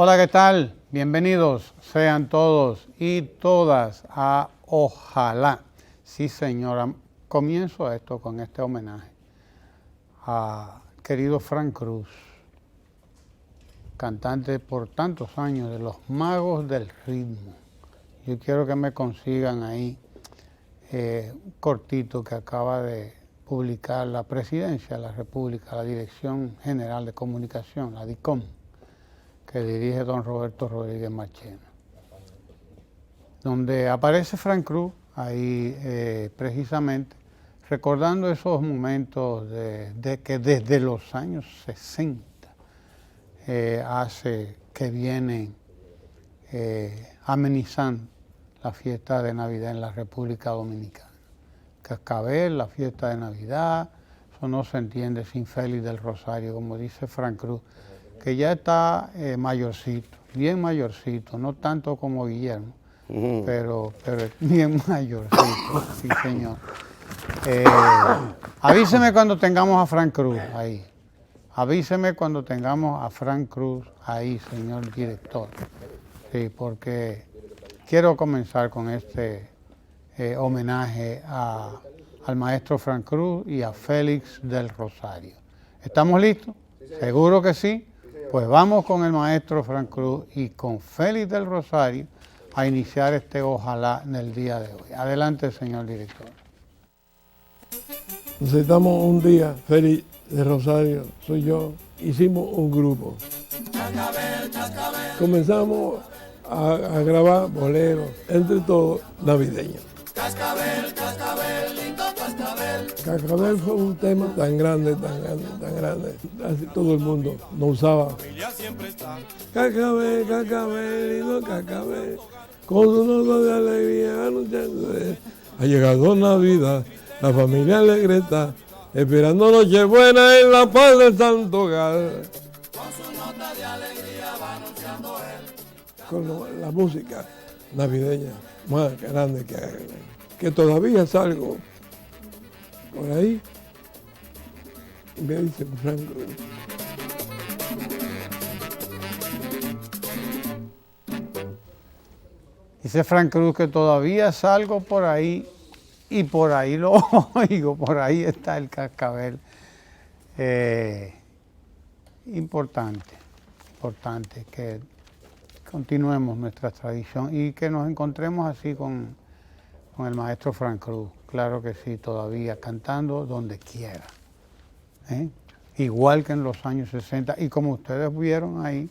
Hola, ¿qué tal? Bienvenidos sean todos y todas a Ojalá. Sí, señora. Comienzo esto con este homenaje a querido Frank Cruz, cantante por tantos años de los Magos del Ritmo. Yo quiero que me consigan ahí un cortito que acaba de publicar la Presidencia de la República, la Dirección General de Comunicación, la DICOM, que dirige don Roberto Rodríguez Marchena, donde aparece Frank Cruz ahí precisamente recordando esos momentos de que desde los años 60 hace que vienen amenizando la fiesta de Navidad en la República Dominicana. Cascabel, la fiesta de Navidad, eso no se entiende sin Félix del Rosario, como dice Frank Cruz, que ya está mayorcito, bien mayorcito, no tanto como Guillermo, pero bien mayorcito, sí señor. Avíseme cuando tengamos a Frank Cruz ahí. Avíseme cuando tengamos a Frank Cruz ahí, señor director. Sí, porque quiero comenzar con este homenaje al maestro Frank Cruz y a Félix del Rosario. ¿Estamos listos? ¿Seguro que sí? Pues vamos con el maestro Frank Cruz y con Félix del Rosario a iniciar este Ojalá en el día de hoy. Adelante, señor director. Nos sentamos un día, Félix del Rosario, soy yo, hicimos un grupo. Comenzamos a grabar boleros, entre todos navideños. Cascabel, cascabel, lindo cascabel. Cascabel fue un tema tan grande, tan grande. Así todo el mundo lo usaba. Cascabel, cascabel, lindo cascabel. Con su nota de alegría anunciando. Ha llegado Navidad, la familia alegre está, esperando Nochebuena en la paz del santo hogar. Con su nota de alegría va anunciando él. Con la música navideña más grande que todavía salgo por ahí y me dice Frank Cruz. Dice Frank Cruz que todavía salgo por ahí y por ahí lo oigo, por ahí está el cascabel. Importante que continuemos nuestra tradición y que nos encontremos así con el maestro Frank Cruz. Claro que sí, todavía cantando donde quiera. Igual que en los años 60 y como ustedes vieron ahí,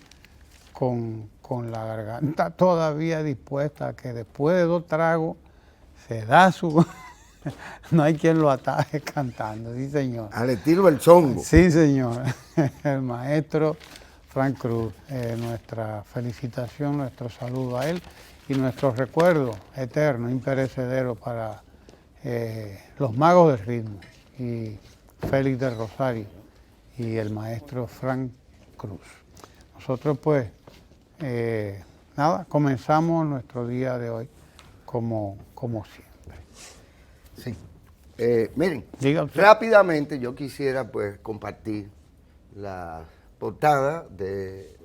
con la garganta todavía dispuesta, que después de 2 tragos se da su... No hay quien lo ataje cantando, sí señor. Al estilo del chongo. Sí señor, el maestro Frank Cruz. Nuestra felicitación, nuestro saludo a él y nuestro recuerdo eterno, imperecedero para los Magos del Ritmo y Félix del Rosario y el maestro Frank Cruz. Nosotros pues, comenzamos nuestro día de hoy como siempre. Sí. Miren, Dígame. rápidamente yo quisiera pues compartir la portada de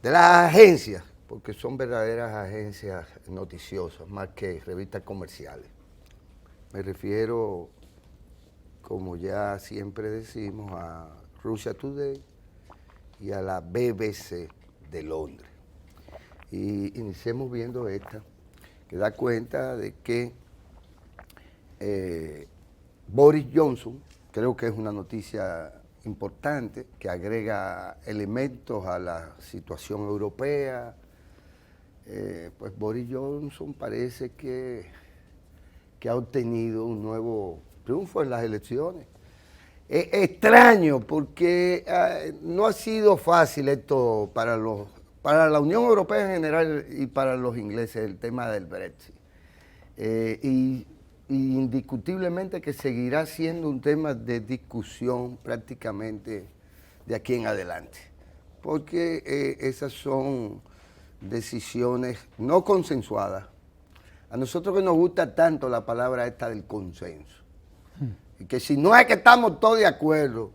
las agencias, porque son verdaderas agencias noticiosas, más que revistas comerciales. Me refiero, como ya siempre decimos, a Russia Today y a la BBC de Londres. Y iniciemos viendo esta, que da cuenta de que Boris Johnson, creo que es una noticia importante, que agrega elementos a la situación europea. Pues Boris Johnson parece que ha obtenido un nuevo triunfo en las elecciones. Es extraño porque no ha sido fácil esto para la Unión Europea en general y para los ingleses, el tema del Brexit. Y indiscutiblemente que seguirá siendo un tema de discusión prácticamente de aquí en adelante, porque esas son decisiones no consensuadas. A nosotros que nos gusta tanto la palabra esta del consenso, y que si no es que estamos todos de acuerdo,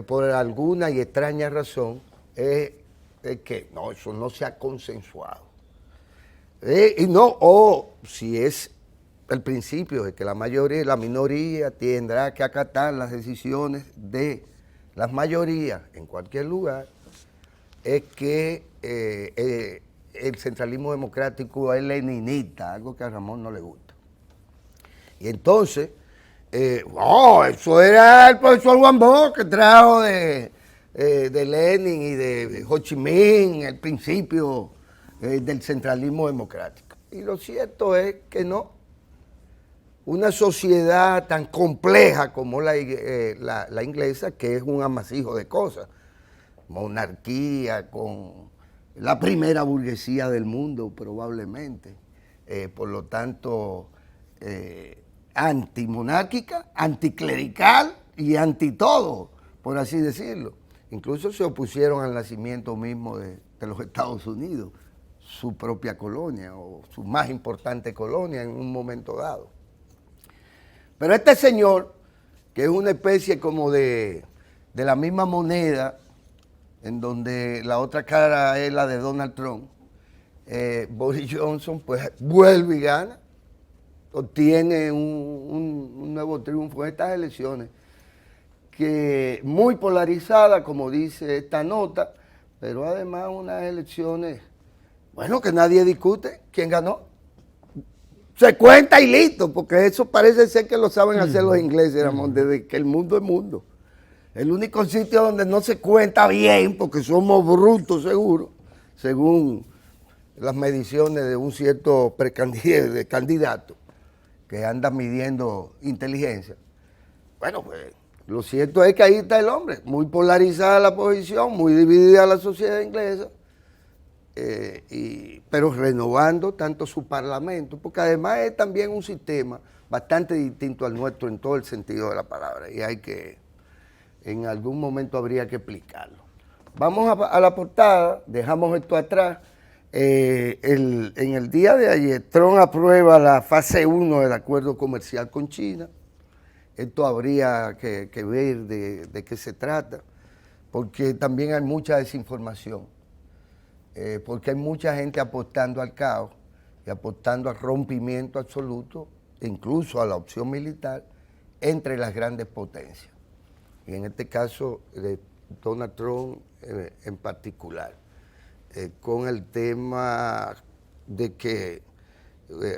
por alguna y extraña razón, es que no, eso no se ha consensuado. Y no, o si es el principio de que la minoría tendrá que acatar las decisiones de las mayorías en cualquier lugar, es que el centralismo democrático es leninista, algo que a Ramón no le gusta. Y entonces, eso era el profesor Juan Bosch que trajo de Lenin y de Ho Chi Minh el principio del centralismo democrático. Y lo cierto es que no. Una sociedad tan compleja como la inglesa, que es un amasijo de cosas, monarquía con la primera burguesía del mundo probablemente, por lo tanto antimonárquica, anticlerical y anti todo, por así decirlo. Incluso se opusieron al nacimiento mismo de los Estados Unidos, su propia colonia o su más importante colonia en un momento dado. Pero este señor, que es una especie como de la misma moneda, en donde la otra cara es la de Donald Trump, Boris Johnson pues vuelve y gana, obtiene un nuevo triunfo en estas elecciones, que muy polarizada, como dice esta nota, pero además unas elecciones, bueno, que nadie discute quién ganó. Se cuenta y listo, porque eso parece ser que lo saben hacer los ingleses, Ramón, desde que el mundo es mundo. El único sitio donde no se cuenta bien, porque somos brutos seguro, según las mediciones de un cierto candidato que anda midiendo inteligencia. Bueno, pues lo cierto es que ahí está el hombre, muy polarizada la posición, muy dividida la sociedad inglesa, pero renovando tanto su parlamento, porque además es también un sistema bastante distinto al nuestro en todo el sentido de la palabra, y hay que, en algún momento habría que explicarlo. Vamos a la portada, dejamos esto atrás. En el día de ayer, Trump aprueba la fase 1 del acuerdo comercial con China. Esto habría que ver de qué se trata, porque también hay mucha desinformación. Porque hay mucha gente apostando al caos y apostando al rompimiento absoluto, incluso a la opción militar, entre las grandes potencias. Y en este caso, Donald Trump en particular, con el tema de que,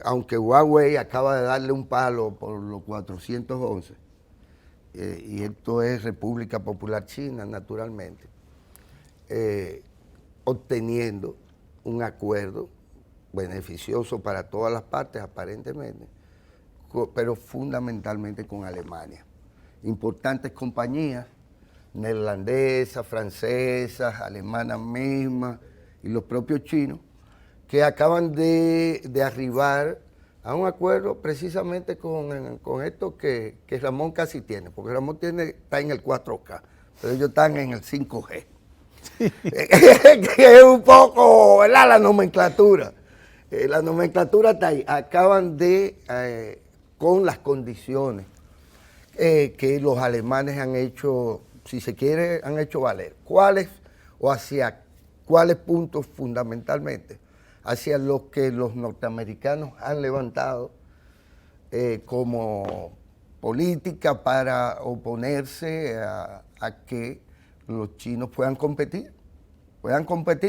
aunque Huawei acaba de darle un palo por los 411, y esto es República Popular China, naturalmente, obteniendo un acuerdo beneficioso para todas las partes, aparentemente, pero fundamentalmente con Alemania. Importantes compañías, neerlandesas, francesas, alemanas mismas, y los propios chinos, que acaban de arribar a un acuerdo precisamente con esto que Ramón casi tiene, porque Ramón está en el 4K, pero ellos están en el 5G. Que es un poco, ¿verdad? La nomenclatura. La nomenclatura está ahí. Acaban de, con las condiciones que los alemanes han hecho, si se quiere, han hecho valer. ¿Cuáles o hacia cuáles puntos fundamentalmente? Hacia los que los norteamericanos han levantado como política para oponerse a que los chinos puedan competir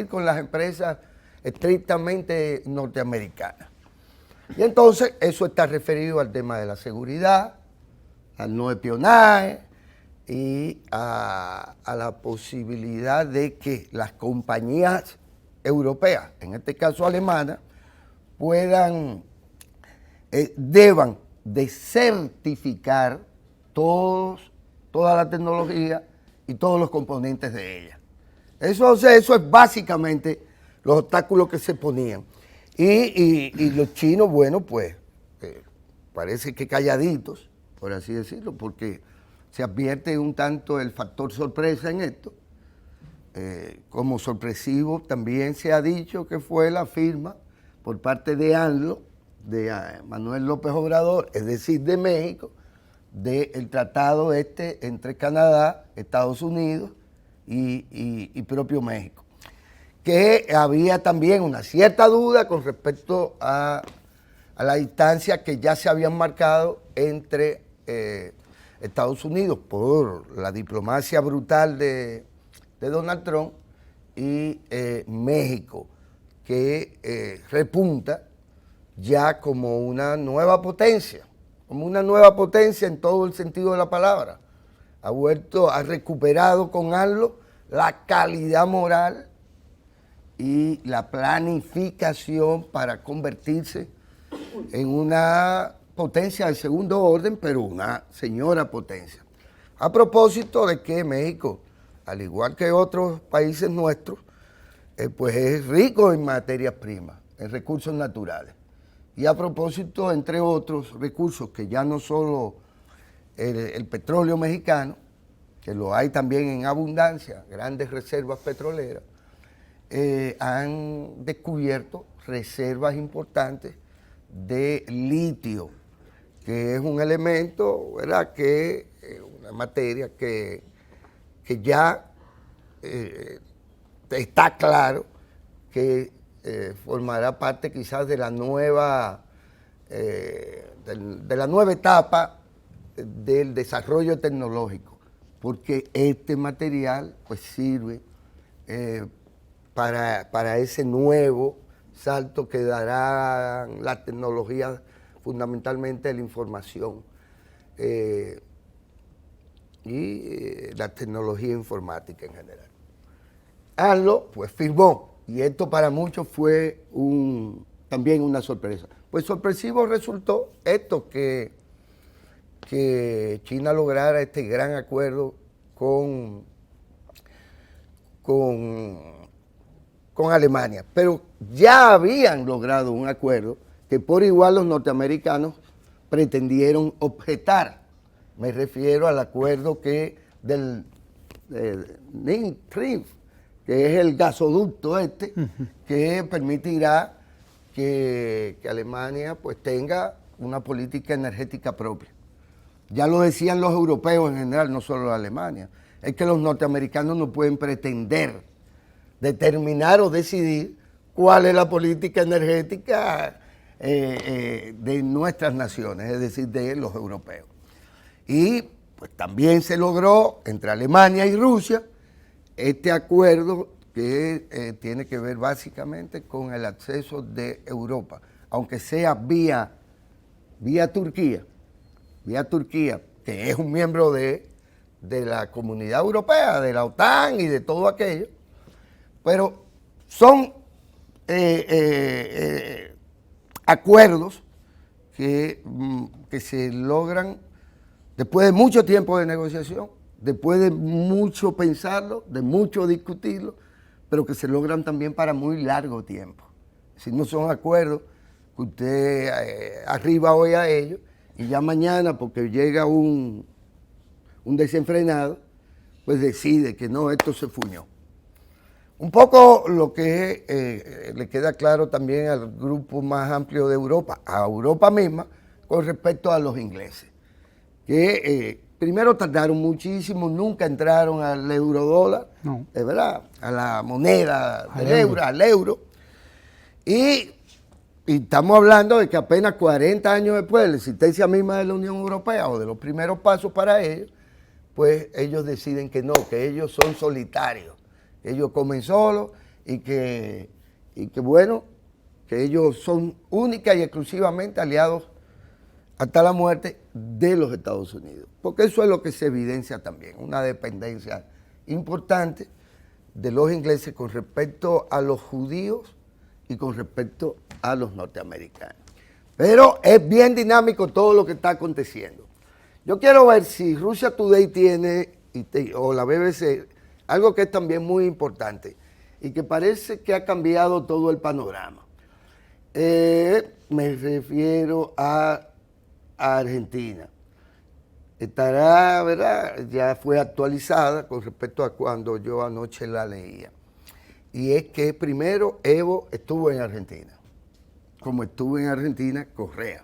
con las empresas estrictamente norteamericanas. Y entonces eso está referido al tema de la seguridad, al no espionaje y a la posibilidad de que las compañías europeas, en este caso alemanas, deban de certificar toda la tecnología y todos los componentes de ella. Eso es básicamente los obstáculos que se ponían. Y los chinos, bueno, pues parece que calladitos, por así decirlo, porque se advierte un tanto el factor sorpresa en esto. Como sorpresivo también se ha dicho que fue la firma por parte de AMLO, de Manuel López Obrador, es decir, de México, del tratado entre Canadá, Estados Unidos y propio México. Que había también una cierta duda con respecto a la distancia que ya se habían marcado entre Estados Unidos por la diplomacia brutal de Donald Trump y México, que repunta ya como una nueva potencia en todo el sentido de la palabra. Ha recuperado con AMLO la calidad moral y la planificación para convertirse en una potencia de segundo orden, pero una señora potencia. A propósito de que México, al igual que otros países nuestros, pues es rico en materias primas, en recursos naturales. Y a propósito, entre otros recursos, que ya no solo el petróleo mexicano, que lo hay también en abundancia, grandes reservas petroleras, han descubierto reservas importantes de litio, que es un elemento, ¿verdad?, una materia que ya está claro que formará parte quizás de la nueva etapa del desarrollo tecnológico, porque este material pues sirve para ese nuevo salto que dará la tecnología, fundamentalmente de la información y la tecnología informática en general. AMLO pues firmó, y esto para muchos fue también una sorpresa. Pues sorpresivo resultó esto, que China lograra este gran acuerdo con Alemania, pero ya habían logrado un acuerdo que por igual los norteamericanos pretendieron objetar. Me refiero al acuerdo del Nord Stream, que es el gasoducto que permitirá que Alemania pues tenga una política energética propia. Ya lo decían los europeos en general, no solo Alemania. Es que los norteamericanos no pueden pretender determinar o decidir cuál es la política energética de nuestras naciones, es decir, de los europeos. Y pues también se logró entre Alemania y Rusia este acuerdo que tiene que ver básicamente con el acceso de Europa, aunque sea vía Turquía, que es un miembro de la Comunidad Europea, de la OTAN y de todo aquello, pero son acuerdos que se logran después de mucho tiempo de negociación, después de mucho pensarlo, de mucho discutirlo, pero que se logran también para muy largo tiempo. Si no son acuerdos que usted arriba hoy a ellos y ya mañana, porque llega un desenfrenado, pues decide que no, esto se fuñó. Un poco lo que le queda claro también al grupo más amplio de Europa, a Europa misma, con respecto a los ingleses, que primero tardaron muchísimo, nunca entraron al eurodólar, No. ¿verdad?, a la moneda al euro, y estamos hablando de que apenas 40 años después de la existencia misma de la Unión Europea o de los primeros pasos para ellos, pues ellos deciden que no, que ellos son solitarios, que ellos comen solos y que bueno, que ellos son única y exclusivamente aliados hasta la muerte de los Estados Unidos. Porque eso es lo que se evidencia también, una dependencia importante de los ingleses con respecto a los judíos y con respecto a los norteamericanos. Pero es bien dinámico todo lo que está aconteciendo. Yo quiero ver si Russia Today tiene, o la BBC, algo que es también muy importante y que parece que ha cambiado todo el panorama. Me refiero a Argentina. Estará, ¿verdad?, ya fue actualizada con respecto a cuando yo anoche la leía. Y es que primero Evo estuvo en Argentina, como estuvo en Argentina Correa.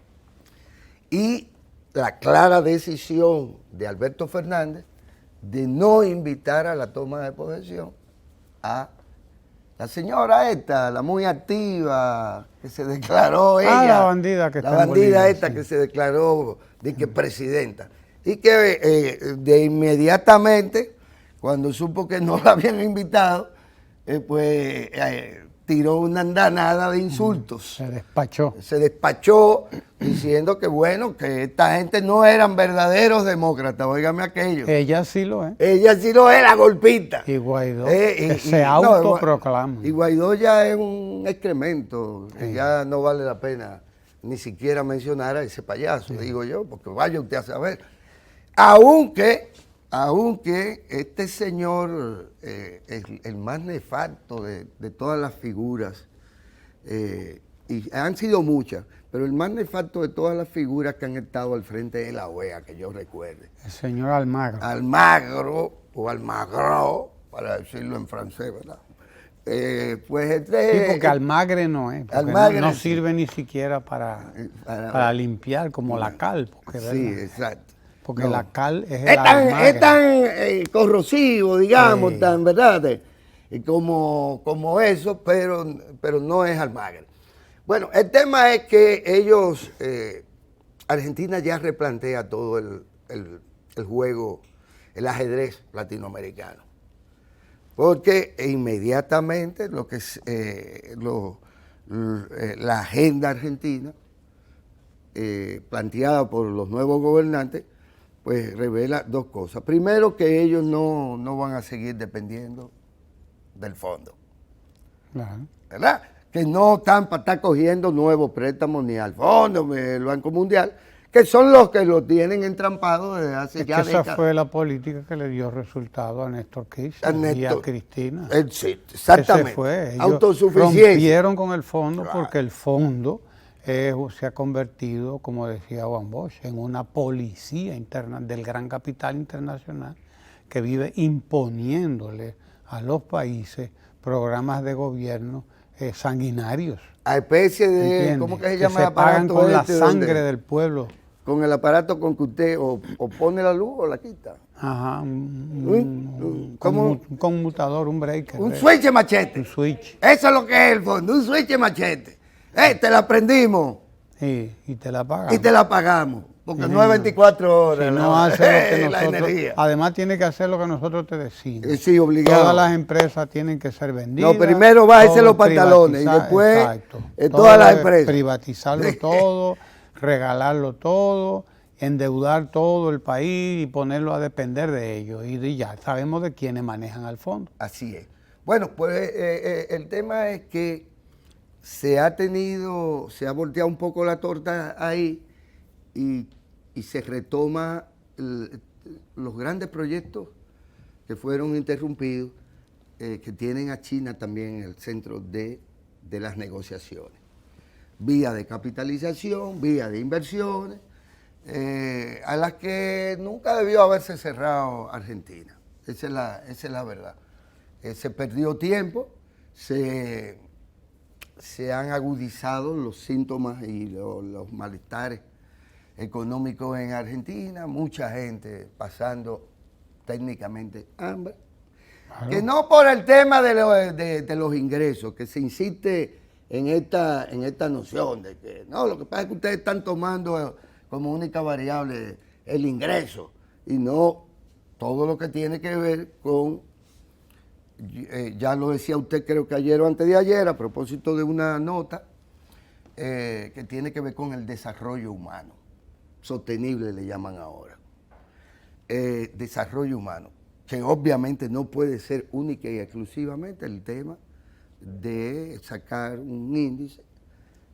Y la clara decisión de Alberto Fernández de no invitar a la toma de posesión a la señora esta, la muy activa, que se declaró ella. La bandida que la está en bandida Bolivia, esta sí. que se declaró de que presidenta. Y que de inmediatamente, cuando supo que no la habían invitado, tiró una andanada de insultos. Se despachó. Se despachó diciendo que bueno, que esta gente no eran verdaderos demócratas, óigame aquello. Ella sí lo es. Ella sí lo era, golpista. Y Guaidó Y se autoproclama. Y Guaidó ya es un excremento, que Sí. ya no vale la pena ni siquiera mencionar a ese payaso, digo yo, porque vaya usted a saber. Aunque este señor es el más nefasto de todas las figuras, y han sido muchas, pero el más nefasto de todas las figuras que han estado al frente de la OEA, que yo recuerde. El señor Almagro. Almagro, o Almagro, para decirlo en francés, ¿verdad? Pues Sí, porque Almagre no es. Porque Almagre, no sí. sirve ni siquiera para limpiar, como la cal. Porque, Sí, ¿verdad? exacto. Porque No. la cal es el Es almagre. tan corrosivo, digamos, Sí. tan, ¿verdad? Como eso, pero no es Almagre. Bueno, el tema es que ellos, Argentina ya replantea todo el juego, el ajedrez latinoamericano. Porque inmediatamente lo que es la agenda argentina, planteada por los nuevos gobernantes, pues revela dos cosas. Primero, que ellos no van a seguir dependiendo del fondo, Claro. ¿verdad? Que no están para estar cogiendo nuevos préstamos ni al fondo, ni el Banco Mundial, que son los que lo tienen entrampado desde hace Es que ya esa décadas. fue la política que le dio resultado a Néstor Kirchner A y a Néstor. Cristina. Sí, exactamente. Ese fue. Ellos Autosuficiencia. rompieron con el fondo Claro. porque el fondo se ha convertido, como decía Juan Bosch, en una policía interna del gran capital internacional que vive imponiéndole a los países programas de gobierno sanguinarios. A especie de, ¿entiendes? ¿cómo que se llama se el pagan aparato con la este sangre donde- del pueblo. Con el aparato con que usted o pone la luz o la quita. Ajá, Un- ¿cómo? un conmutador, un breaker. Un switch machete. Un switch. Eso es lo que es el fondo, un switch machete. Te la prendimos Sí, y te la pagan. y te la pagamos. Porque Sí, no es 24 horas. Si no hace lo que la nosotros, energía. además tiene que hacer lo que nosotros te decimos. Sí, obligado. Todas las empresas tienen que ser vendidas. No, primero bájese todo los pantalones y privatizar, después, exacto. todas Todo las es empresas. Privatizarlo todo, regalarlo todo, endeudar todo el país y ponerlo a depender de ellos. Y ya sabemos de quiénes manejan al fondo. Así es. Bueno, pues el tema es que se ha volteado un poco la torta ahí y se retoma los grandes proyectos que fueron interrumpidos, que tienen a China también en el centro de las negociaciones. Vía de capitalización, vía de inversiones, a las que nunca debió haberse cerrado Argentina. Esa es la verdad. Se perdió tiempo, se han agudizado los síntomas y los malestares económicos en Argentina, mucha gente pasando técnicamente hambre, Claro. que no por el tema de los ingresos, que se insiste en esta noción de que no, lo que pasa es que ustedes están tomando como única variable el ingreso y no todo lo que tiene que ver con, ya lo decía usted creo que ayer o antes de ayer, a propósito de una nota que tiene que ver con el desarrollo humano, sostenible le llaman ahora. Desarrollo humano, que obviamente no puede ser única y exclusivamente el tema de sacar un índice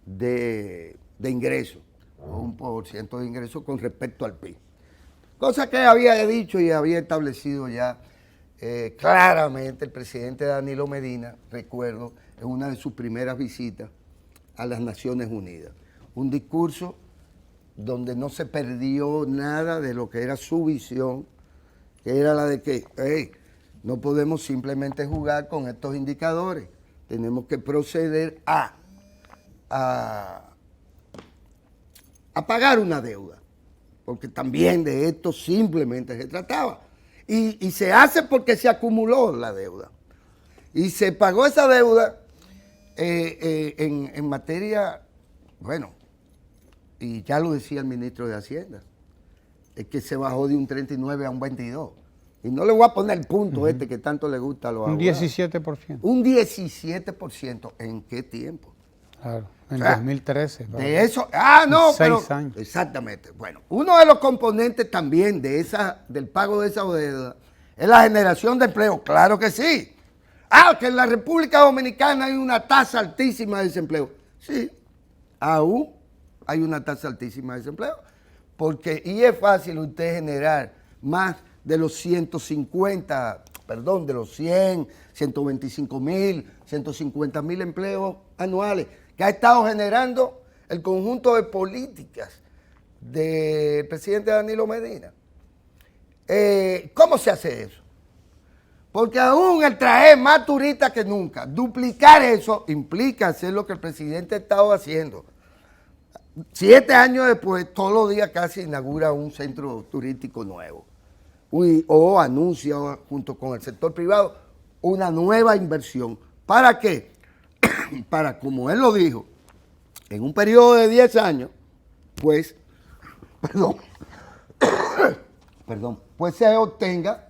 de ingreso, o un % de ingreso con respecto al PIB. Cosa que había dicho y había establecido ya claramente el presidente Danilo Medina, recuerdo, en una de sus primeras visitas a las Naciones Unidas. Un discurso donde no se perdió nada de lo que era su visión, que era la de que no podemos simplemente jugar con estos indicadores, tenemos que proceder a pagar una deuda, porque también de esto simplemente se trataba. Y se hace porque se acumuló la deuda. Y se pagó esa deuda en materia, bueno, y ya lo decía el ministro de Hacienda, es que se bajó de un 39 a un 22. Y no le voy a poner el punto este que tanto le gusta a los Un abogados. 17%. Un 17%. ¿En qué tiempo? Claro, en O sea, 2013. De eso, no, 6 años. Exactamente. Bueno, uno de los componentes también del pago de esa deuda es la generación de empleo. Claro que sí. Que en la República Dominicana hay una tasa altísima de desempleo. Sí, aún hay una tasa altísima de desempleo. Y es fácil usted generar más de los 150, perdón, de los 100, 125 mil, 150 mil empleos anuales que ha estado generando el conjunto de políticas del presidente Danilo Medina. ¿Cómo se hace eso? Porque aún el traer más turistas que nunca, duplicar eso implica hacer lo que el presidente ha estado haciendo. 7 años después, todos los días casi inaugura un centro turístico nuevo. O anuncia junto con el sector privado una nueva inversión. ¿Para qué? Para, como él lo dijo, en un periodo de 10 años, pues, pues se obtenga,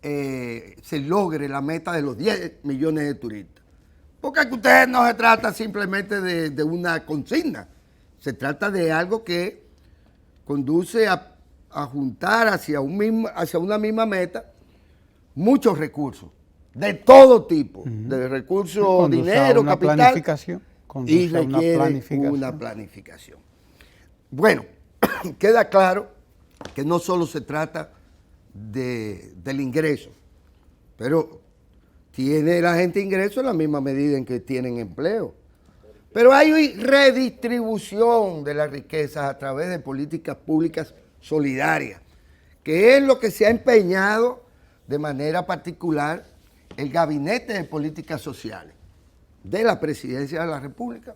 se logre la meta de los 10 millones de turistas. Porque aquí ustedes no se trata simplemente de una consigna, se trata de algo que conduce a juntar hacia una misma meta muchos recursos, de todo tipo, de recursos, dinero, capital, y requiere una planificación. Bueno, queda claro que no solo se trata del ingreso, pero tiene la gente ingreso en la misma medida en que tienen empleo. Pero hay redistribución de las riquezas a través de políticas públicas solidarias, que es lo que se ha empeñado de manera particular el Gabinete de Políticas Sociales de la Presidencia de la República,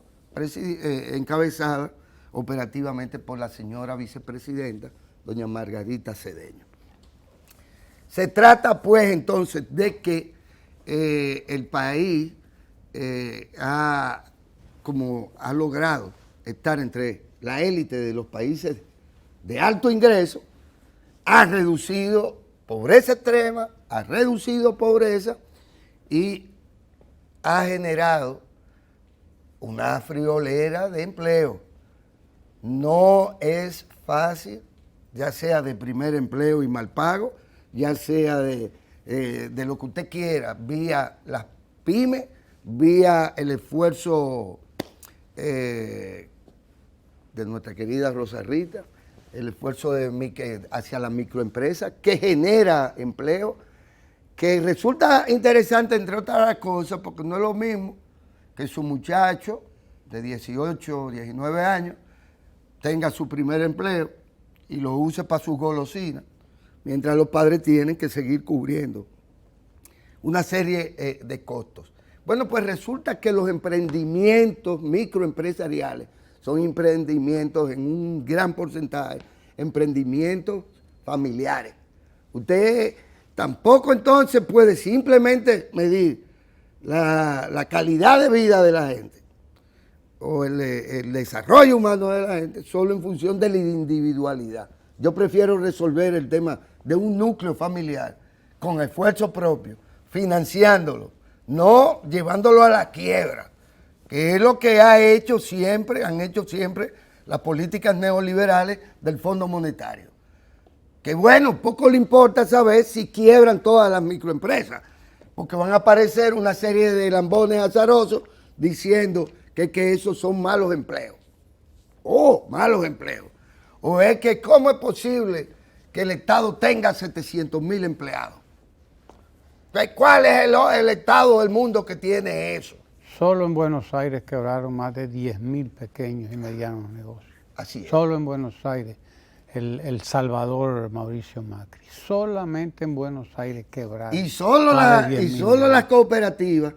encabezada operativamente por la señora vicepresidenta, doña Margarita Cedeño. Se trata pues entonces de que el país ha logrado estar entre la élite de los países de alto ingreso, ha reducido pobreza extrema, ha reducido pobreza y ha generado una friolera de empleo. No es fácil, ya sea de primer empleo y mal pago, ya sea de lo que usted quiera, vía las pymes, vía el esfuerzo de nuestra querida Rosa Rita, el esfuerzo hacia la microempresa que genera empleo, que resulta interesante entre otras cosas porque no es lo mismo que su muchacho de 18, 19 años tenga su primer empleo y lo use para sus golosinas, mientras los padres tienen que seguir cubriendo una serie de costos. Bueno, pues resulta que los emprendimientos microempresariales son emprendimientos en un gran porcentaje, emprendimientos familiares. Usted tampoco entonces puede simplemente medir la calidad de vida de la gente o el desarrollo humano de la gente solo en función de la individualidad. Yo prefiero resolver el tema de un núcleo familiar con esfuerzo propio, financiándolo, no llevándolo a la quiebra, que es lo que han hecho siempre las políticas neoliberales del Fondo Monetario. Que bueno, poco le importa saber si quiebran todas las microempresas, porque van a aparecer una serie de lambones azarosos diciendo que esos son malos empleos. Malos empleos. O es que ¿cómo es posible que el Estado tenga 700,000 empleados? ¿Cuál es el Estado del mundo que tiene eso? Solo en Buenos Aires quebraron más de 10,000 pequeños y medianos negocios. Así es. Solo en Buenos Aires, el Salvador Mauricio Macri. Solamente en Buenos Aires quebraron. Y solo las cooperativas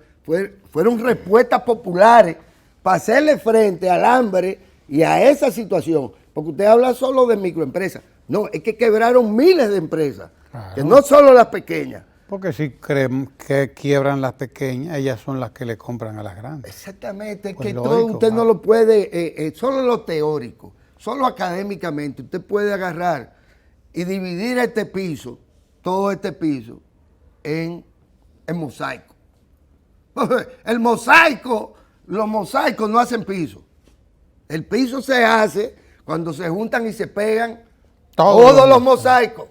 fueron respuestas populares para hacerle frente al hambre y a esa situación. Porque usted habla solo de microempresas. No, es que quebraron miles de empresas, Claro. que no solo las pequeñas. Porque si creen que quiebran las pequeñas, ellas son las que le compran a las grandes. Exactamente, es Pues que lógico, todo usted no claro. lo puede, solo lo teórico, solo académicamente, usted puede agarrar y dividir este piso, todo este piso, en mosaico. El mosaico, los mosaicos no hacen piso. El piso se hace cuando se juntan y se pegan todos los mosaicos.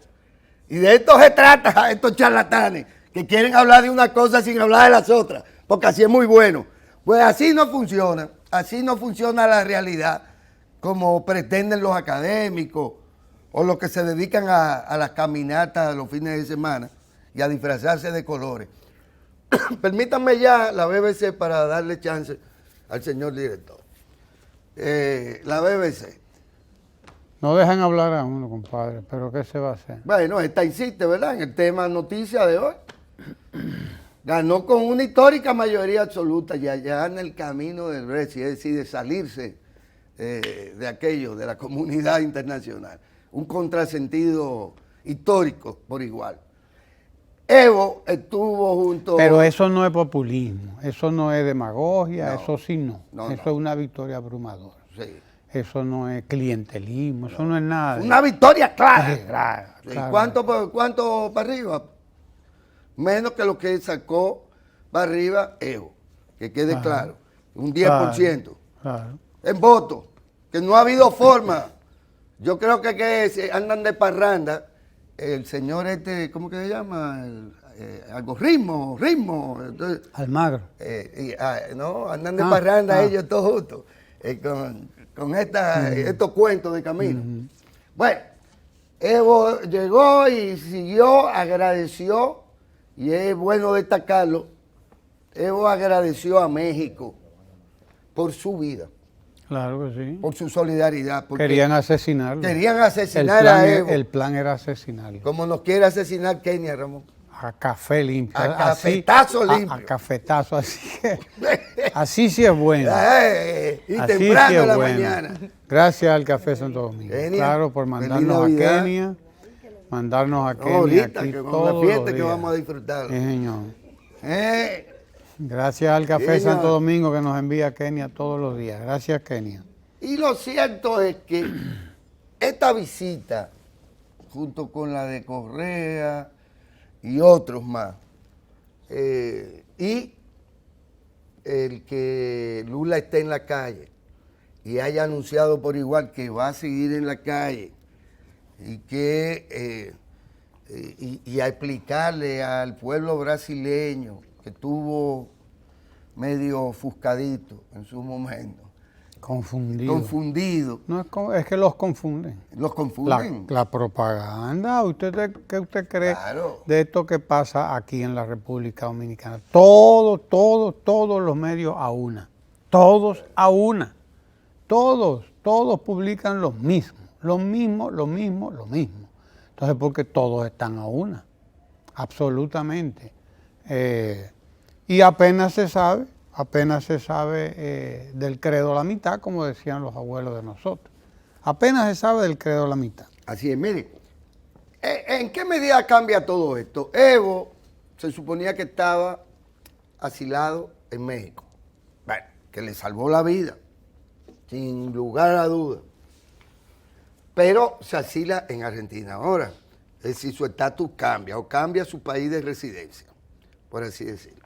Y de esto se trata, estos charlatanes, que quieren hablar de una cosa sin hablar de las otras, porque así es muy bueno. Pues así no funciona la realidad, como pretenden los académicos, o los que se dedican a las caminatas los fines de semana, y a disfrazarse de colores. Permítanme ya la BBC para darle chance al señor director. La BBC. No dejan hablar a uno, compadre, pero ¿qué se va a hacer? Bueno, esta insiste, ¿verdad? En el tema noticia de hoy. Ganó con una histórica mayoría absoluta y allá en el camino del Brexit, es decir, de salirse de aquello, de la comunidad internacional. Un contrasentido histórico por igual. Evo estuvo junto... Pero eso no es populismo, eso no es demagogia, No, eso sí no. no, Eso no. es una victoria abrumadora. Sí. Eso no es clientelismo, eso no es nada. Una victoria clara. Claro, Sí, claro. ¿Cuánto para arriba? Menos que lo que sacó para arriba Evo, que quede Ajá. claro. Un 10%. Claro. En voto, que no ha habido forma. Yo creo que se andan de parranda. El señor ¿cómo que se llama? Algo ritmo. Entonces, Almagro. no, andan de parranda ellos todos juntos. Con estos cuentos de camino. Bueno, Evo llegó y siguió, agradeció, y es bueno destacarlo, Evo agradeció a México por su vida, Claro que sí. por su solidaridad. Porque Querían asesinarlo. querían asesinar a Evo, El plan era asesinarlo. como nos quiere asesinar Kenia, Ramón. A café limpio. A así- cafetazo limpio. A cafetazo, así que. Así sí es bueno. Y Así temprano sí en es la bueno. mañana. Gracias al Café Santo Domingo. Kenia, Claro, por feliz mandarnos a Navidad. Kenia. Mandarnos a No, Kenia ahorita, aquí que con todos la los fiesta que días. vamos a disfrutar. Sí, señor. Eh, Gracias al Café Sí, señor. Santo Domingo que nos envía a Kenia todos los días. Gracias, Kenia. Y lo cierto es que esta visita, junto con la de Correa y otros más, y el que Lula esté en la calle y haya anunciado por igual que va a seguir en la calle y que y a explicarle al pueblo brasileño que tuvo medio ofuscadito en su momento, confundido, No es que los confunden. los confunden. La propaganda, ¿qué usted cree Claro. de esto que pasa aquí en la República Dominicana? Todos los medios a una. Todos a una. Todos publican lo mismo. Lo mismo. Entonces, porque todos están a una. Absolutamente. Y apenas se sabe del credo a la mitad, como decían los abuelos de nosotros. Apenas se sabe del credo a la mitad. Así es, mire, ¿en qué medida cambia todo esto? Evo se suponía que estaba asilado en México, bueno, que le salvó la vida, sin lugar a duda, pero se asila en Argentina ahora, es decir, su estatus cambia o cambia su país de residencia, por así decirlo.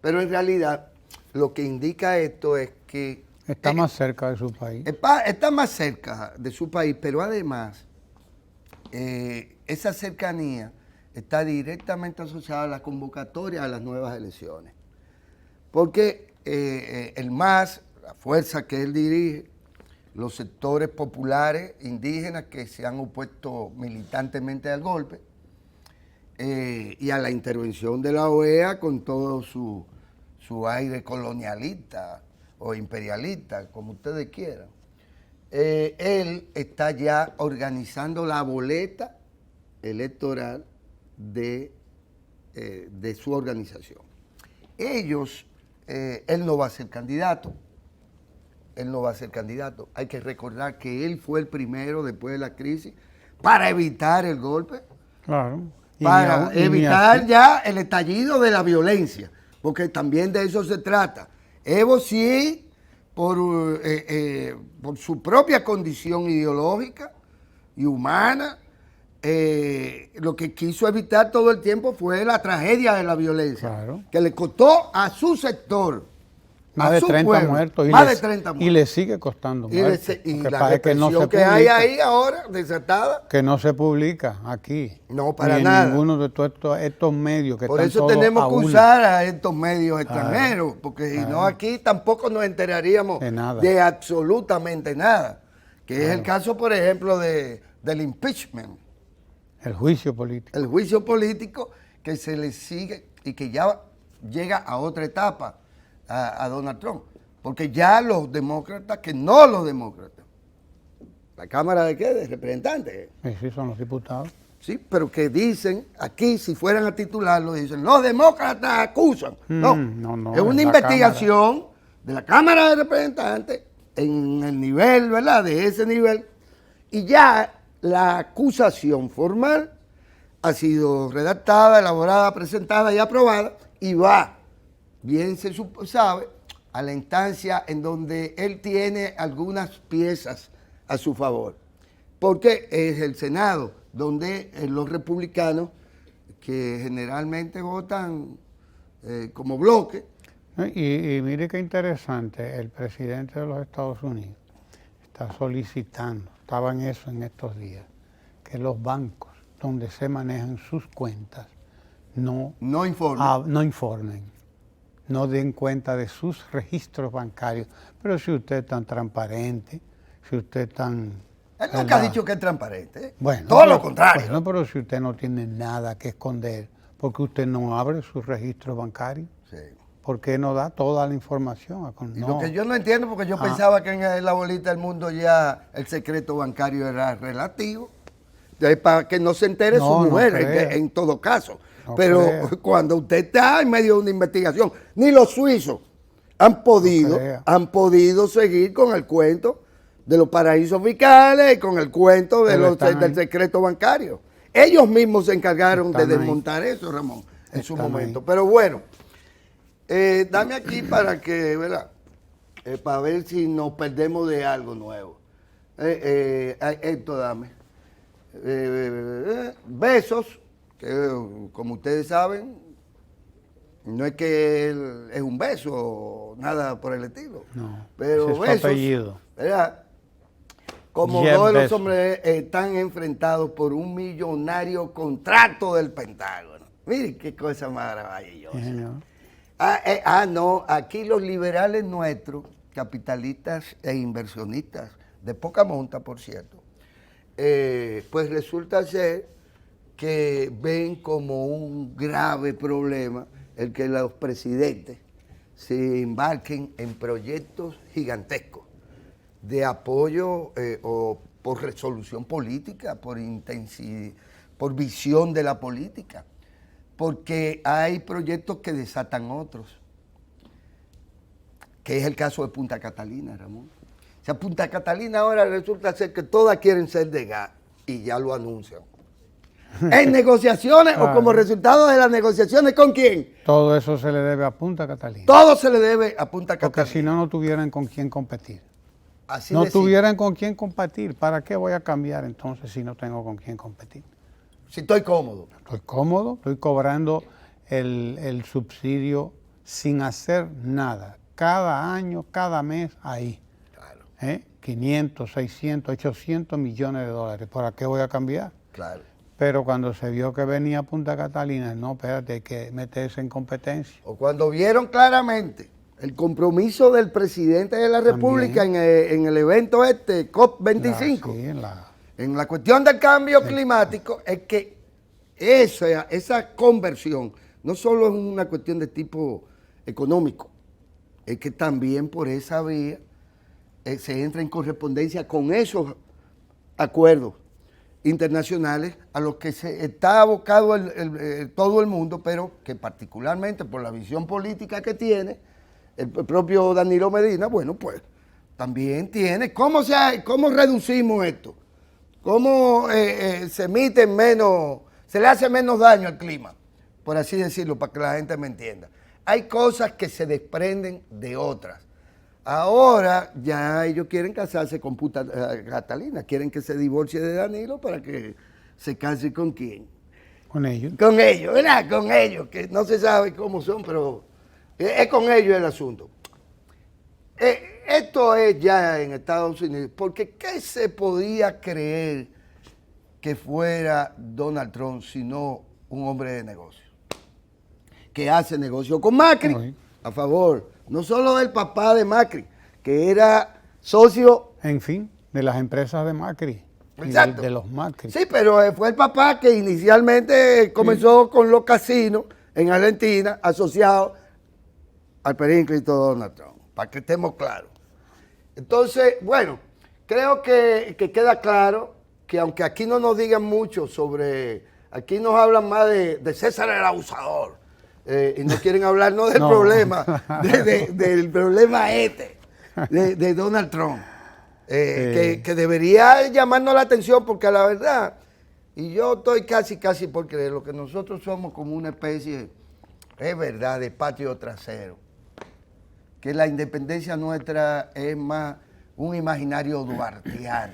Pero en realidad lo que indica esto es que Está más cerca de su país. está más cerca de su país, pero además esa cercanía está directamente asociada a la convocatoria a las nuevas elecciones. Porque el MAS, la fuerza que él dirige, los sectores populares indígenas que se han opuesto militantemente al golpe y a la intervención de la OEA con todo su aire colonialista o imperialista, como ustedes quieran. Él está ya organizando la boleta electoral de su organización. Él no va a ser candidato, él no va a ser candidato. Hay que recordar que él fue el primero después de la crisis para evitar el golpe, Claro. Y para ni evitar así. ya el estallido de la violencia, porque también de eso se trata. Evo sí, por su propia condición ideológica y humana, lo que quiso evitar todo el tiempo fue la tragedia de la violencia, Claro. que le costó a su sector, Más a de su 30 pueblo, muertos. más de 30 muertos. Y le sigue costando Y, muertos. y porque la parece que no se represión que hay publica. ahí ahora, desatada, Que no se publica aquí. No, para ni en nada. ninguno de todos estos medios que por están eso todos tenemos a que una. usar a estos medios extranjeros, porque si no aquí tampoco nos enteraríamos De nada. de absolutamente nada. Que es el caso, por ejemplo, del impeachment, El juicio político. el juicio político que se le sigue y que ya llega a otra etapa a Donald Trump. Porque ya los demócratas, que no los demócratas, la Cámara de ¿qué? De Representantes, Sí, son los diputados. sí, pero que dicen, aquí si fueran a titularlo, dicen, los demócratas acusan. No, no, es una es la investigación de la Cámara de Representantes en el nivel, ¿verdad? De ese nivel. Y ya la acusación formal ha sido redactada, elaborada, presentada y aprobada y va, bien se sabe, a la instancia en donde él tiene algunas piezas a su favor. Porque es el Senado, donde los republicanos, que generalmente votan como bloque, Y mire qué interesante, el presidente de los Estados Unidos está solicitando, estaba en eso en estos días, que los bancos donde se manejan sus cuentas no informen, no den cuenta de sus registros bancarios. Pero si usted es tan transparente, si usted es tan... él nunca ha dicho que es transparente. Bueno, todo lo contrario. Bueno, pero si usted no tiene nada que esconder, ¿porque usted no abre sus registros bancarios? Sí. ¿Por qué no da toda la información? Y lo que yo no entiendo, porque yo pensaba que en la bolita del mundo ya el secreto bancario era relativo, para que no se entere su mujer, en todo caso. No pero creo. cuando usted está en medio de una investigación, ni los suizos han podido seguir con el cuento de los paraísos fiscales y con el cuento de del secreto bancario. Ellos mismos se encargaron de desmontar eso, Ramón, en su momento. Ahí. Pero bueno, dame aquí para que, ¿verdad? Para ver si nos perdemos de algo nuevo. Esto dame. Besos, que como ustedes saben, no es que él es un beso o nada por el estilo. No, pero ese es su Besos, apellido. ¿verdad? Como Jeff dos de los Bezos. hombres están enfrentados por un millonario contrato del Pentágono. Miren qué cosa más maravillosa. Sí, señor. No, aquí los liberales nuestros, capitalistas e inversionistas, de poca monta, por cierto, pues resulta ser que ven como un grave problema el que los presidentes se embarquen en proyectos gigantescos de apoyo o por resolución política, por visión de la política, porque hay proyectos que desatan otros, que es el caso de Punta Catalina, Ramón. O sea, Punta Catalina ahora resulta ser que todas quieren ser de gas y ya lo anuncian. En negociaciones o como resultado de las negociaciones, ¿con quién? Todo eso se le debe a Punta Catalina. Todo se le debe a Punta Catalina. Porque si no, no tuvieran con quién competir. Así No de simple. tuvieran con quién competir. ¿Para qué voy a cambiar entonces si no tengo con quién competir? Si estoy cómodo. Estoy cómodo, estoy cobrando el subsidio sin hacer nada. Cada año, cada mes, ahí. Claro, 500, 600, 800 millones de dólares. ¿Para qué voy a cambiar? claro. Pero cuando se vio que venía Punta Catalina, no, espérate, hay que meterse en competencia. O cuando vieron claramente el compromiso del presidente de la República en el evento COP25, en la cuestión del cambio climático, es que esa conversión no solo es una cuestión de tipo económico, es que también por esa vía se entra en correspondencia con esos acuerdos internacionales a los que se está abocado todo el mundo, pero que particularmente por la visión política que tiene el propio Danilo Medina, bueno, pues también tiene. ¿Cómo reducimos esto? ¿Cómo se emite menos, se le hace menos daño al clima? Por así decirlo, para que la gente me entienda. Hay cosas que se desprenden de otras. Ahora ya ellos quieren casarse con Catalina, quieren que se divorcie de Danilo para que se case con quién. Con ellos. Con ellos, ¿verdad? Con ellos, que no se sabe cómo son, pero es con ellos el asunto. Esto es ya en Estados Unidos, porque ¿qué se podía creer que fuera Donald Trump sino un hombre de negocio? Que hace negocio con Macri, Ay. a favor, no solo del papá de Macri, que era socio. En fin, de las empresas de Macri. Y Exacto. de los Macri. Sí, pero fue el papá que inicialmente comenzó con los casinos en Argentina, asociados al perínclito de Donald Trump, para que estemos claros. Entonces, bueno, creo que queda claro que aunque aquí no nos digan mucho sobre, aquí nos hablan más de César el abusador, y no quieren hablarnos del problema, del problema de Donald Trump. Que debería llamarnos la atención porque a la verdad, y yo estoy casi por creer, que nosotros somos como una especie, es verdad, de patio trasero, que la independencia nuestra es más un imaginario duartiano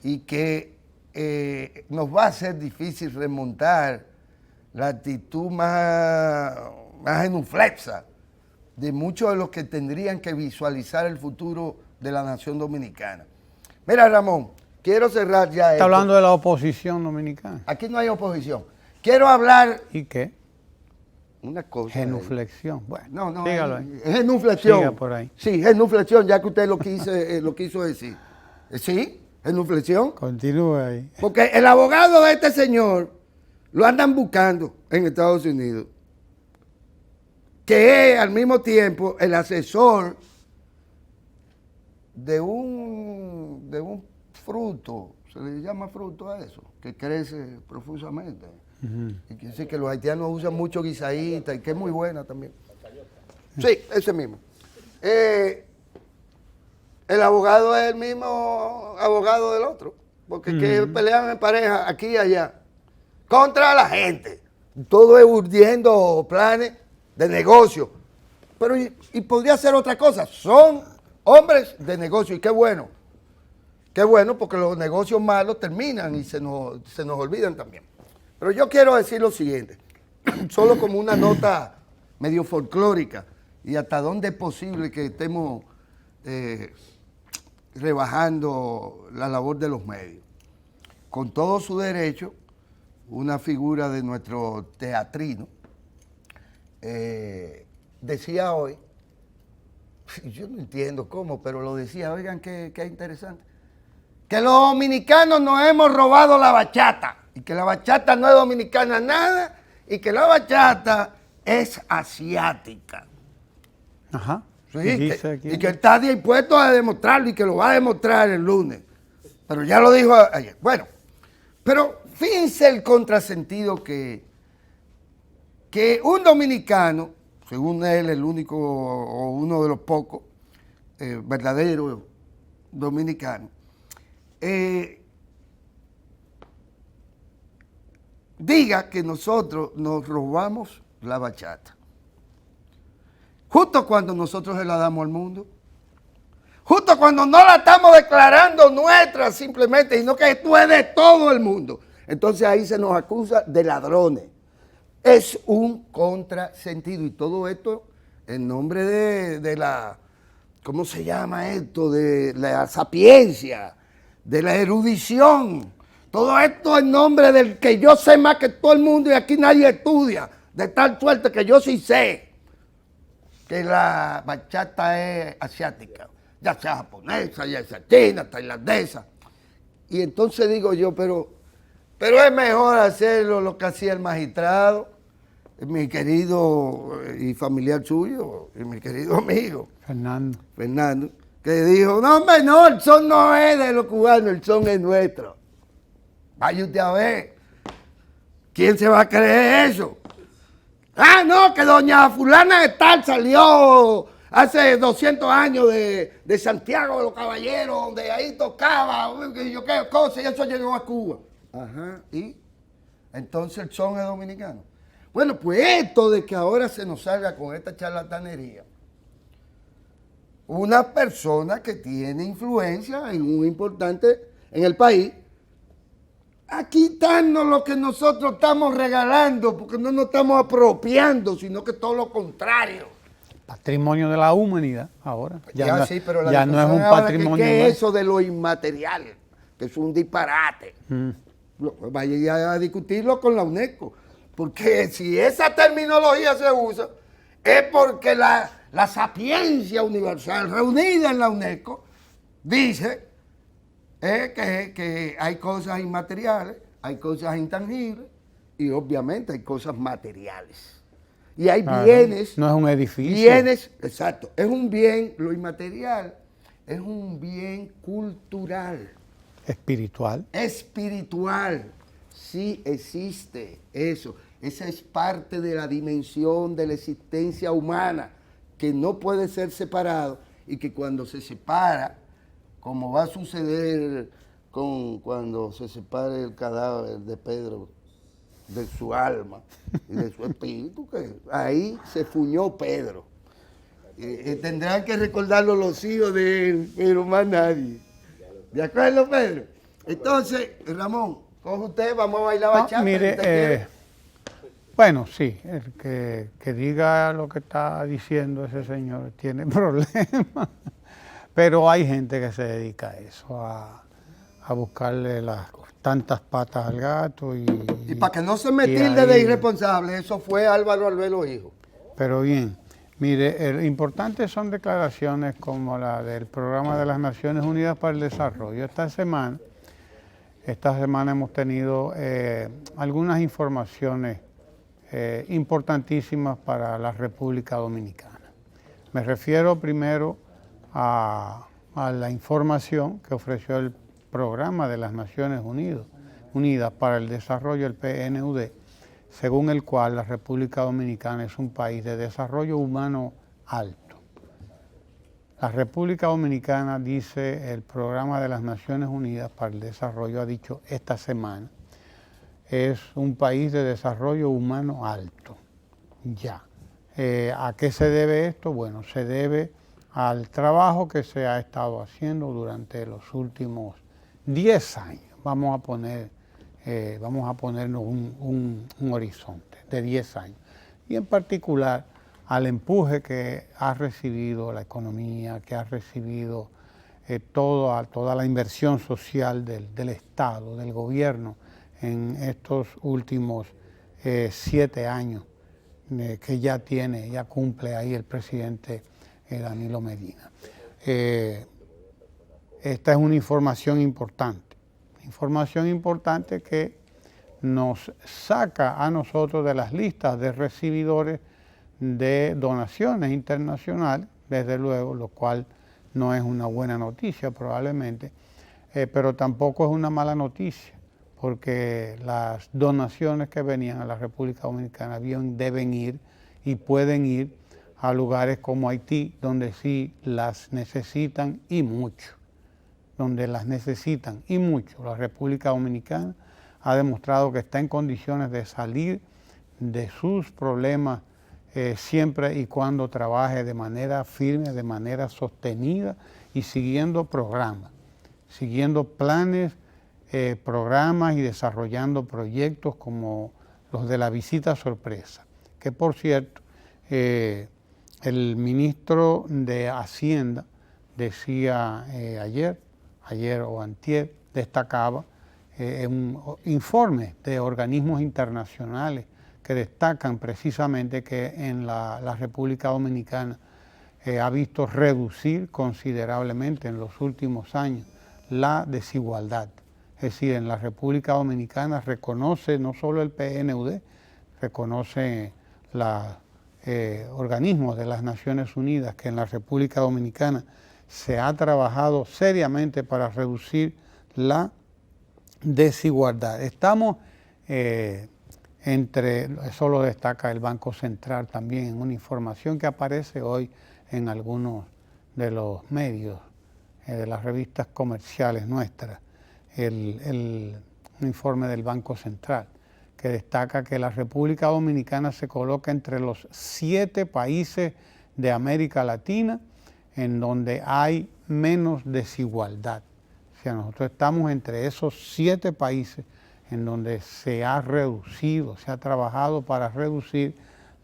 y que nos va a ser difícil remontar la actitud más genuflexa de muchos de los que tendrían que visualizar el futuro de la nación dominicana. Mira, Ramón, quiero cerrar ya Está hablando de la oposición dominicana. Aquí no hay oposición. Quiero hablar ¿Y qué? una cosa. Genuflexión. Bueno, No, dígalo ahí. es genuflexión. Siga por ahí. Sí, genuflexión, ya que usted lo quiso decir. Sí, genuflexión. Continúe ahí. Porque el abogado de este señor lo andan buscando en Estados Unidos, que es al mismo tiempo el asesor de un fruto, se le llama fruto a eso, que crece profusamente. Y que dice que los haitianos usan mucho guisadita y que es muy buena también. Sí, ese mismo. El abogado es el mismo abogado del otro, porque que pelean en pareja aquí y allá contra la gente. Todo es urdiendo planes de negocio. Pero y podría ser otra cosa. Son hombres de negocio y qué bueno. Qué bueno porque los negocios malos terminan y se nos olvidan también. Pero yo quiero decir lo siguiente, solo como una nota medio folclórica y hasta dónde es posible que estemos rebajando la labor de los medios. Con todo su derecho, una figura de nuestro teatrino decía hoy, yo no entiendo cómo, pero lo decía, oigan qué interesante, que los dominicanos nos hemos robado la bachata y que la bachata no es dominicana nada y que la bachata es asiática. Ajá. Sí, Dice y que está dispuesto a demostrarlo y que lo va a demostrar el lunes. Pero ya lo dijo ayer. Bueno, pero fíjense el contrasentido que un dominicano, según él, el único o uno de los pocos verdaderos dominicanos, diga que nosotros nos robamos la bachata. Justo cuando nosotros se la damos al mundo. Justo cuando no la estamos declarando nuestra simplemente, sino que esto es de todo el mundo. Entonces ahí se nos acusa de ladrones. Es un contrasentido. Y todo esto en nombre de la, ¿cómo se llama esto? De la sapiencia, de la erudición. Todo esto en nombre del que yo sé más que todo el mundo y aquí nadie estudia. De tal suerte que yo sí sé que la bachata es asiática, ya sea japonesa, ya sea china, tailandesa. Y entonces digo yo, pero es mejor hacerlo lo que hacía el magistrado, mi querido y familiar suyo, y mi querido amigo Fernando, que dijo, no hombre, no, el son no es de los cubanos, el son es nuestro. Vaya usted a ver, ¿quién se va a creer eso? Ah, no, que doña fulana de tal salió hace 200 años de Santiago de los Caballeros, donde ahí tocaba, yo qué cosa, y eso llegó a Cuba. Ajá, y entonces el son es dominicano. Bueno, pues esto de que ahora se nos salga con esta charlatanería, una persona que tiene influencia en un importante en el país, a quitarnos lo que nosotros estamos regalando, porque no nos estamos apropiando, sino que todo lo contrario. Patrimonio de la humanidad ahora. Ya, sí, pero la ya no es un ahora patrimonio. ¿qué más. es eso de lo inmaterial? Que es un disparate. Vaya a discutirlo con la UNESCO. Porque si esa terminología se usa, es porque la sapiencia universal reunida en la UNESCO dice que hay cosas inmateriales, hay cosas intangibles y obviamente hay cosas materiales. Y hay bienes. No es un edificio. Bienes, exacto. Es un bien, lo inmaterial es un bien cultural. Espiritual. Espiritual. Sí existe eso. Esa es parte de la dimensión de la existencia humana que no puede ser separado y que cuando se separa, como va a suceder cuando se separe el cadáver de Pedro de su alma y de su espíritu, que ahí se fuñó Pedro. Tendrán que recordarlo los hijos de él, pero más nadie. ¿De acuerdo, Pedro? Entonces, Ramón, coge usted, vamos a bailar bachata. Mire, bueno, sí, el que diga lo que está diciendo ese señor tiene problemas, pero hay gente que se dedica a eso, a buscarle las tantas patas al gato y para que no se me tilde de irresponsable, eso fue Álvaro Albelo hijo. Pero bien, mire, importantes son declaraciones como la del Programa de las Naciones Unidas para el Desarrollo. Esta semana hemos tenido algunas informaciones importantísimas para la República Dominicana. Me refiero primero a la información que ofreció el Programa de las Naciones Unidas para el Desarrollo, el PNUD, según el cual la República Dominicana es un país de desarrollo humano alto. La República Dominicana, dice el Programa de las Naciones Unidas para el Desarrollo, ha dicho esta semana, es un país de desarrollo humano alto. Ya. ¿A qué se debe esto? Bueno, se debe al trabajo que se ha estado haciendo durante los últimos 10 años. Vamos a ponernos un horizonte de 10 años. Y en particular al empuje que ha recibido la economía, que ha recibido toda la inversión social del Estado, del gobierno, en estos últimos 7 años que ya cumple ahí el presidente Danilo Medina. Esta es una información importante que nos saca a nosotros de las listas de recibidores de donaciones internacionales, desde luego, lo cual no es una buena noticia probablemente, pero tampoco es una mala noticia, porque las donaciones que venían a la República Dominicana deben ir y pueden ir a lugares como Haití, donde sí las necesitan y mucho. La República Dominicana ha demostrado que está en condiciones de salir de sus problemas siempre y cuando trabaje de manera firme, de manera sostenida y siguiendo programas, siguiendo planes, programas y desarrollando proyectos como los de la visita sorpresa, que por cierto, el ministro de Hacienda decía ayer o antier, destacaba un informe de organismos internacionales que destacan precisamente que en la República Dominicana ha visto reducir considerablemente en los últimos años la desigualdad. Es decir, en la República Dominicana reconoce no solo el PNUD, reconoce los organismos de las Naciones Unidas que en la República Dominicana se ha trabajado seriamente para reducir la desigualdad. Estamos eso lo destaca el Banco Central también en una información que aparece hoy en algunos de los medios, de las revistas comerciales nuestras, un informe del Banco Central, que destaca que la República Dominicana se coloca entre los 7 países de América Latina en donde hay menos desigualdad. O sea, nosotros estamos entre esos 7 países en donde se ha reducido, se ha trabajado para reducir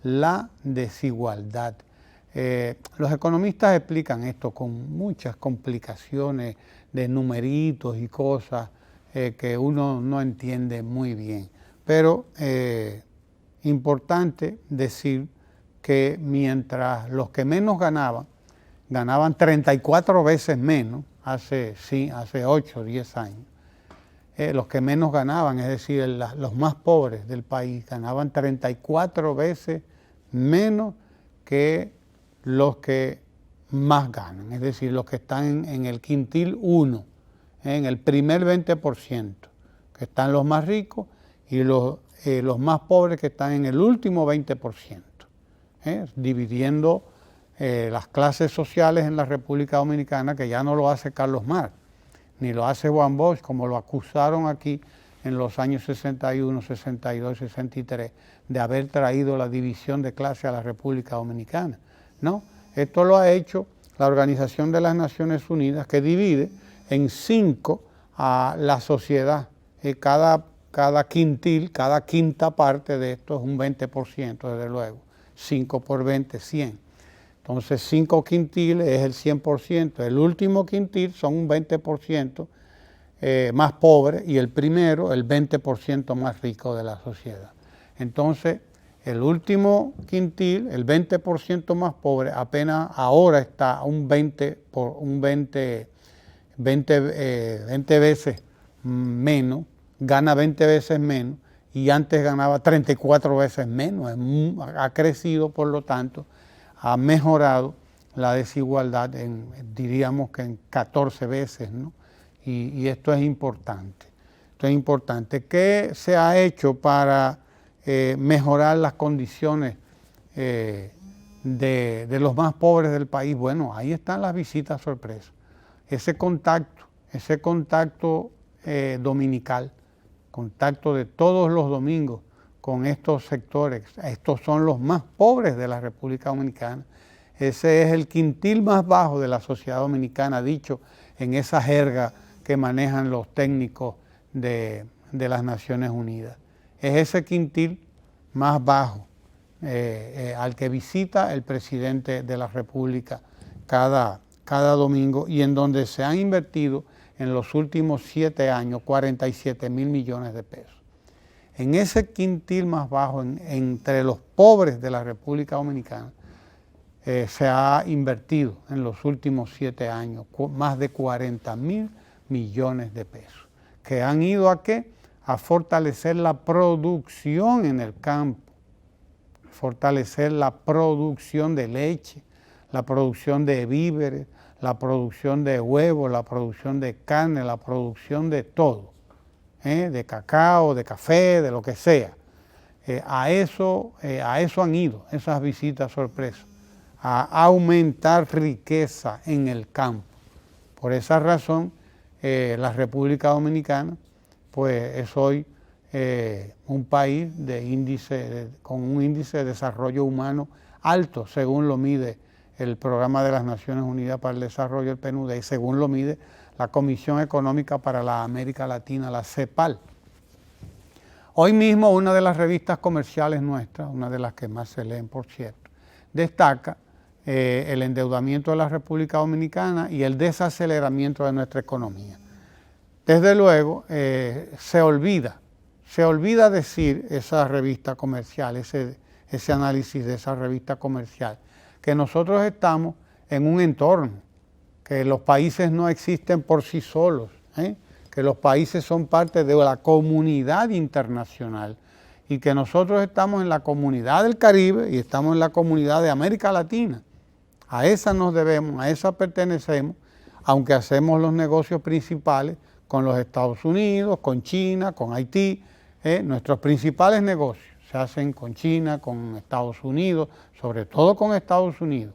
la desigualdad. Los economistas explican esto con muchas complicaciones de numeritos y cosas que uno no entiende muy bien. Pero importante decir que mientras los que menos ganaban 34 veces menos, hace 8 o 10 años, los que menos ganaban, es decir, los más pobres del país, ganaban 34 veces menos que los que más ganan, es decir, los que están en el quintil 1, en el primer 20%, que están los más ricos, y los más pobres que están en el último 20%, dividiendo las clases sociales en la República Dominicana, que ya no lo hace Carlos Marx, ni lo hace Juan Bosch, como lo acusaron aquí en los años 61, 62, 63, de haber traído la división de clase a la República Dominicana. No, esto lo ha hecho la Organización de las Naciones Unidas, que divide en 5 a la sociedad. Cada quintil, cada quinta parte de esto es un 20%, desde luego. 5 por 20, 100. Entonces 5 quintiles es el 100%. El último quintil son un 20% más pobre y el primero el 20% más rico de la sociedad. Entonces el último quintil, el 20% más pobre, apenas ahora está un 20 veces menos, gana 20 veces menos y antes ganaba 34 veces menos. Ha crecido, por lo tanto, ha mejorado la desigualdad diríamos que en 14 veces, ¿no? Y esto es importante. Esto es importante. ¿Qué se ha hecho para mejorar las condiciones de los más pobres del país? Bueno, ahí están las visitas sorpresa. Ese contacto dominical, contacto de todos los domingos con estos sectores. Estos son los más pobres de la República Dominicana. Ese es el quintil más bajo de la sociedad dominicana, dicho en esa jerga que manejan los técnicos de las Naciones Unidas. Es ese quintil más bajo al que visita el presidente de la República cada domingo y en donde se han invertido en los últimos 7 años 47 mil millones de pesos. En ese quintil más bajo, entre los pobres de la República Dominicana, se ha invertido en los últimos 7 años más de 40 mil millones de pesos, que han ido ¿a qué? A fortalecer la producción en el campo, fortalecer la producción de leche, la producción de víveres, la producción de huevos, la producción de carne, la producción de todo, de cacao, de café, de lo que sea. A eso han ido esas visitas sorpresas, a aumentar riqueza en el campo. Por esa razón, la República Dominicana pues, es hoy un país con un índice de desarrollo humano alto, según lo mide el Programa de las Naciones Unidas para el Desarrollo, el PNUD, y según lo mide la Comisión Económica para la América Latina, la CEPAL. Hoy mismo una de las revistas comerciales nuestras, una de las que más se leen por cierto, destaca el endeudamiento de la República Dominicana y el desaceleramiento de nuestra economía. Desde luego se olvida decir esa revista comercial, ese análisis de esa revista comercial, que nosotros estamos en un entorno, que los países no existen por sí solos, que los países son parte de la comunidad internacional y que nosotros estamos en la comunidad del Caribe y estamos en la comunidad de América Latina. A esa nos debemos, a esa pertenecemos, aunque hacemos los negocios principales con los Estados Unidos, con China, con Haití. Nuestros principales negocios se hacen con China, con Estados Unidos, sobre todo con Estados Unidos.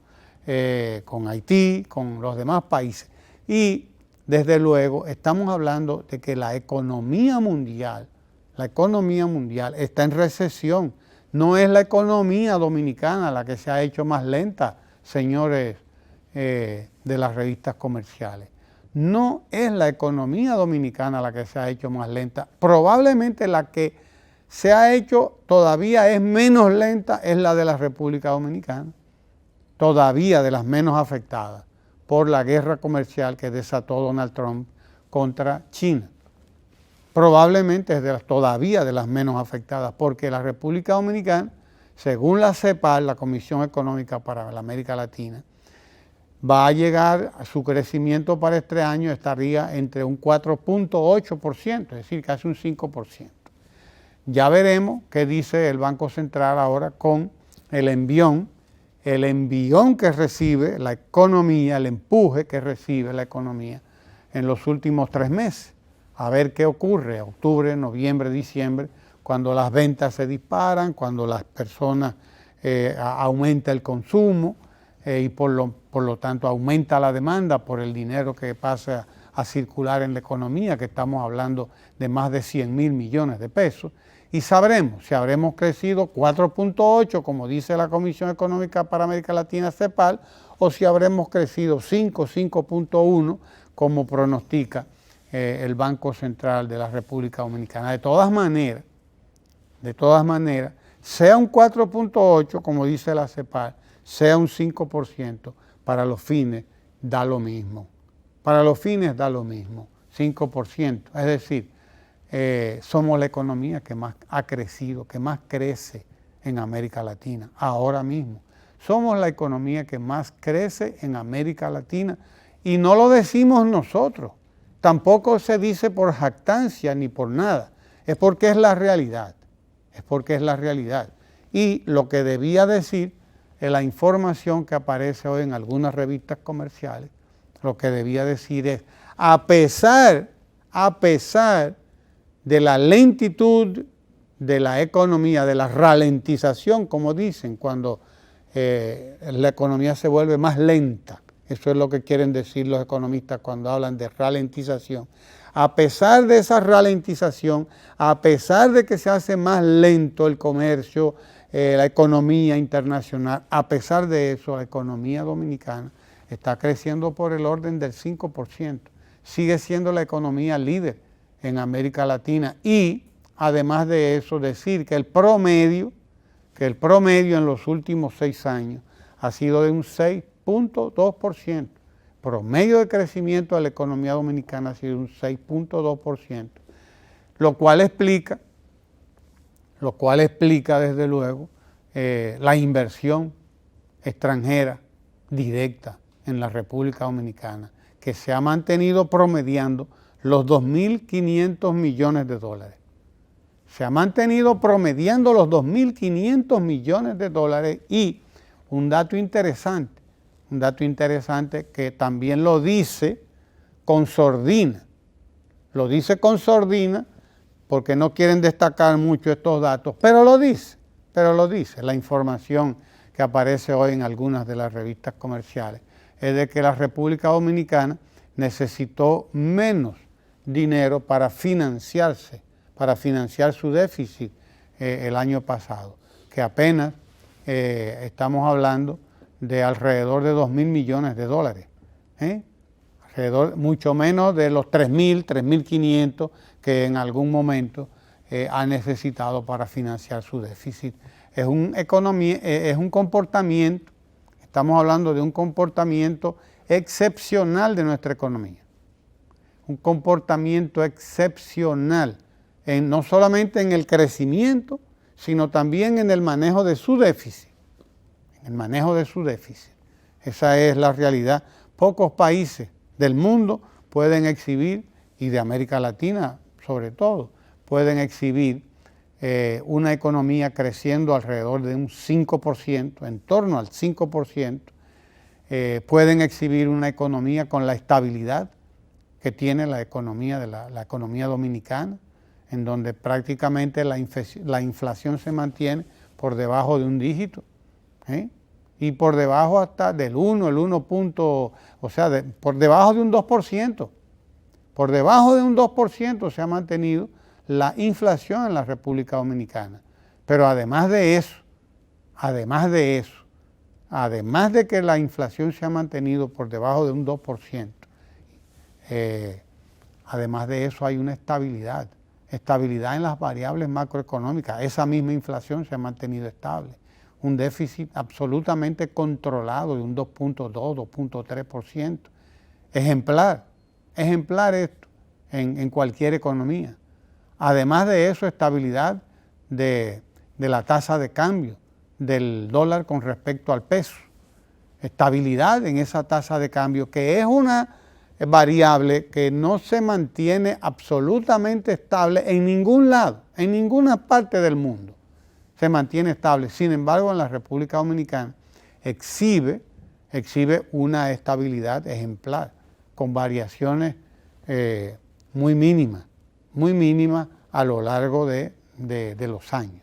con Haití, con los demás países. Y desde luego estamos hablando de que la economía mundial está en recesión. No es la economía dominicana la que se ha hecho más lenta, señores de las revistas comerciales. No es la economía dominicana la que se ha hecho más lenta. Probablemente la que se ha hecho todavía es menos lenta es la de la República Dominicana, todavía de las menos afectadas por la guerra comercial que desató Donald Trump contra China. Probablemente es todavía de las menos afectadas, porque la República Dominicana, según la CEPAL, la Comisión Económica para la América Latina, va a llegar a su crecimiento para este año, estaría entre un 4.8%, es decir, casi un 5%. Ya veremos qué dice el Banco Central ahora con el envión que recibe la economía, el empuje que recibe la economía en los últimos 3 meses. A ver qué ocurre, octubre, noviembre, diciembre, cuando las ventas se disparan, cuando las personas aumenta el consumo y por lo tanto aumenta la demanda por el dinero que pasa a circular en la economía, que estamos hablando de más de 100.000 millones de pesos, y sabremos si habremos crecido 4.8, como dice la Comisión Económica para América Latina, CEPAL, o si habremos crecido 5.1, como pronostica el Banco Central de la República Dominicana. De todas maneras, sea un 4.8, como dice la CEPAL, sea un 5%, para los fines da lo mismo. Para los fines da lo mismo, 5%. Es decir, somos la economía que más ha crecido, que más crece en América Latina, ahora mismo. Somos la economía que más crece en América Latina y no lo decimos nosotros. Tampoco se dice por jactancia ni por nada, es porque es la realidad, Y lo que debía decir en la información que aparece hoy en algunas revistas comerciales, lo que debía decir es, a pesar de la lentitud de la economía, de la ralentización, como dicen, cuando la economía se vuelve más lenta, eso es lo que quieren decir los economistas cuando hablan de ralentización. A pesar de esa ralentización, a pesar de que se hace más lento el comercio, la economía internacional, a pesar de eso, la economía dominicana está creciendo por el orden del 5%. Sigue siendo la economía líder en América Latina y, además de eso, decir que el promedio en los últimos 6 años ha sido de un 6.2%. Promedio de crecimiento de la economía dominicana ha sido un 6.2%, lo cual explica desde luego la inversión extranjera directa en la República Dominicana, que se ha mantenido promediando los 2.500 millones de dólares. Se ha mantenido promediando los 2.500 millones de dólares y un dato interesante que también lo dice con sordina. Lo dice con sordina porque no quieren destacar mucho estos datos, pero lo dice la información que aparece hoy en algunas de las revistas comerciales, es de que la República Dominicana necesitó menos dinero para financiar su déficit el año pasado, que apenas estamos hablando de alrededor de 2.000 millones de dólares, mucho menos de los 3.000, 3.500 que en algún momento ha necesitado para financiar su déficit. Es un comportamiento, estamos hablando de un comportamiento excepcional de nuestra economía, un comportamiento excepcional, no solamente en el crecimiento, sino también en el manejo de su déficit. Esa es la realidad. Pocos países del mundo pueden exhibir, y de América Latina sobre todo, pueden exhibir una economía creciendo alrededor de un 5%, en torno al 5%, pueden exhibir una economía con la estabilidad que tiene la economía la economía dominicana, en donde prácticamente la inflación se mantiene por debajo de un dígito, y por debajo hasta del 1, el 1 punto, o sea, por debajo de un 2%. Por debajo de un 2% se ha mantenido la inflación en la República Dominicana. Pero además de que la inflación se ha mantenido por debajo de un 2%, además de eso hay una estabilidad en las variables macroeconómicas. Esa misma inflación se ha mantenido estable. Un déficit absolutamente controlado de un 2.2, 2.3%. Ejemplar esto en cualquier economía. Además de eso, estabilidad de la tasa de cambio del dólar con respecto al peso. Estabilidad en esa tasa de cambio, que es una variable que no se mantiene absolutamente estable en ningún lado, en ninguna parte del mundo se mantiene estable. Sin embargo, en la República Dominicana exhibe una estabilidad ejemplar, con variaciones muy mínimas a lo largo de los años.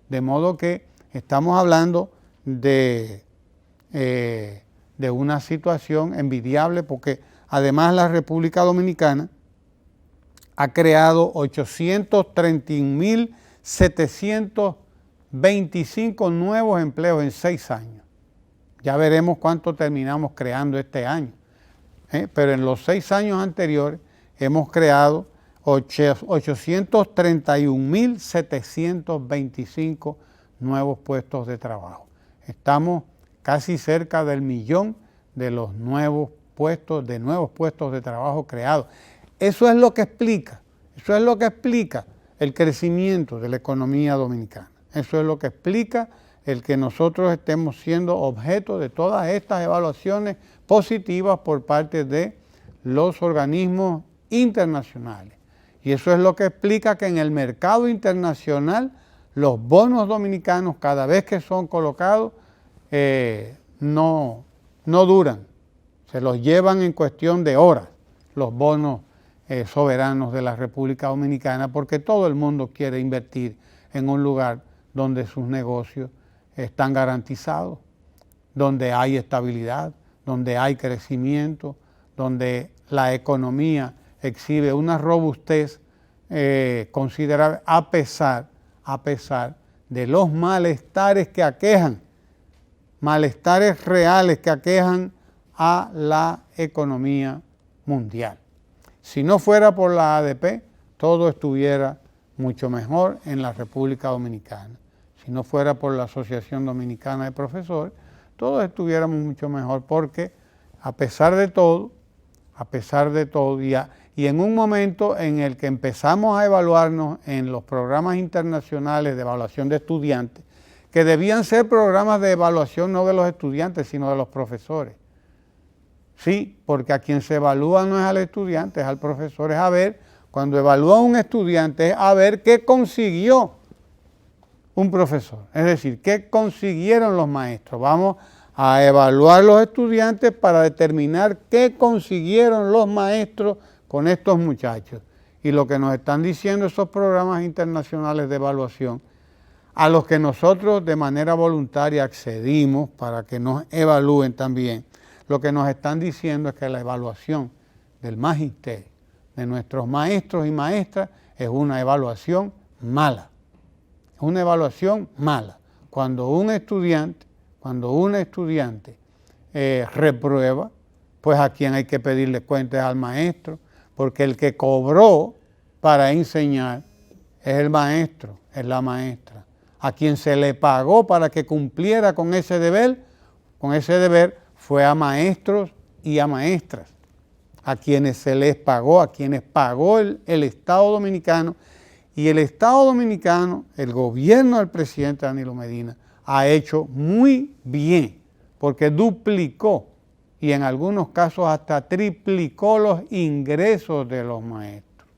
De modo que estamos hablando de una situación envidiable, porque además la República Dominicana ha creado 831.725 nuevos empleos en 6 años. Ya veremos cuánto terminamos creando este año. Pero en los 6 años anteriores hemos creado 831.725 nuevos puestos de trabajo. Estamos casi cerca del 1.000.000 de los nuevos puestos de trabajo creados. Eso es lo que explica el crecimiento de la economía dominicana. Eso es lo que explica el que nosotros estemos siendo objeto de todas estas evaluaciones positivas por parte de los organismos internacionales. Y eso es lo que explica que en el mercado internacional los bonos dominicanos, cada vez que son colocados, no duran. Se los llevan en cuestión de horas los bonos soberanos de la República Dominicana, porque todo el mundo quiere invertir en un lugar donde sus negocios están garantizados, donde hay estabilidad, donde hay crecimiento, donde la economía exhibe una robustez considerable a pesar de los malestares que aquejan, malestares reales que aquejan a la economía mundial. Si no fuera por la ADP, todo estuviera mucho mejor en la República Dominicana. Si no fuera por la Asociación Dominicana de Profesores, todos estuviéramos mucho mejor, porque a pesar de todo, y en un momento en el que empezamos a evaluarnos en los programas internacionales de evaluación de estudiantes, que debían ser programas de evaluación no de los estudiantes, sino de los profesores. Sí, porque a quien se evalúa no es al estudiante, es al profesor. Es a ver, cuando evalúa a un estudiante, es a ver qué consiguió un profesor. Es decir, qué consiguieron los maestros. Vamos a evaluar los estudiantes para determinar qué consiguieron los maestros con estos muchachos. Y lo que nos están diciendo esos programas internacionales de evaluación, a los que nosotros de manera voluntaria accedimos para que nos evalúen también, lo que nos están diciendo es que la evaluación del magisterio, de nuestros maestros y maestras, es una evaluación mala. Es una evaluación mala. Cuando un estudiante reprueba, pues a quien hay que pedirle cuentas es al maestro, porque el que cobró para enseñar es el maestro, es la maestra. A quien se le pagó para que cumpliera con ese deber fue a maestros y a maestras, a quienes se les pagó, a quienes pagó el Estado Dominicano. Y el Estado Dominicano, el gobierno del presidente Danilo Medina, ha hecho muy bien, porque duplicó y en algunos casos hasta triplicó los ingresos de los maestros.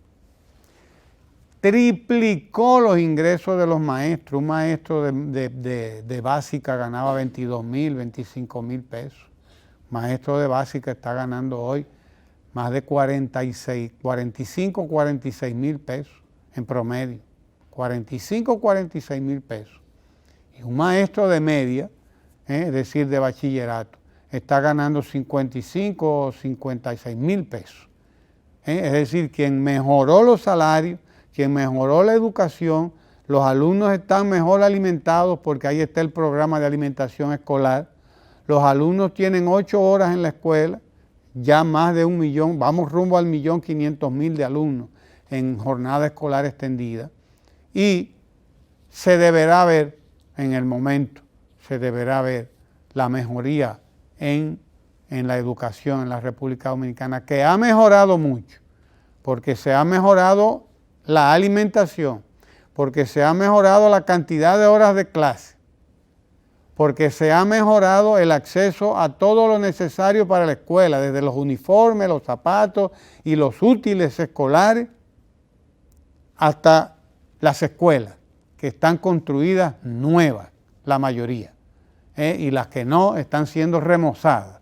Triplicó los ingresos de los maestros. Un maestro de básica ganaba 22.000, 25.000 pesos. Maestro de básica está ganando hoy más de 46.000 pesos en promedio. 46.000 pesos. Y un maestro de media es decir, de bachillerato, está ganando 55 o 56 mil pesos. Es decir, quien mejoró los salarios, quien mejoró la educación, los alumnos están mejor alimentados porque ahí está el programa de alimentación escolar. Los alumnos tienen 8 horas en la escuela, ya más de 1 millón, vamos rumbo al 1.500.000 de alumnos en jornada escolar extendida. Y se deberá ver en el momento, se deberá ver la mejoría en la educación en la República Dominicana, que ha mejorado mucho, porque se ha mejorado la alimentación, porque se ha mejorado la cantidad de horas de clase, porque se ha mejorado el acceso a todo lo necesario para la escuela, desde los uniformes, los zapatos y los útiles escolares, hasta las escuelas, que están construidas nuevas, la mayoría, y las que no están siendo remozadas.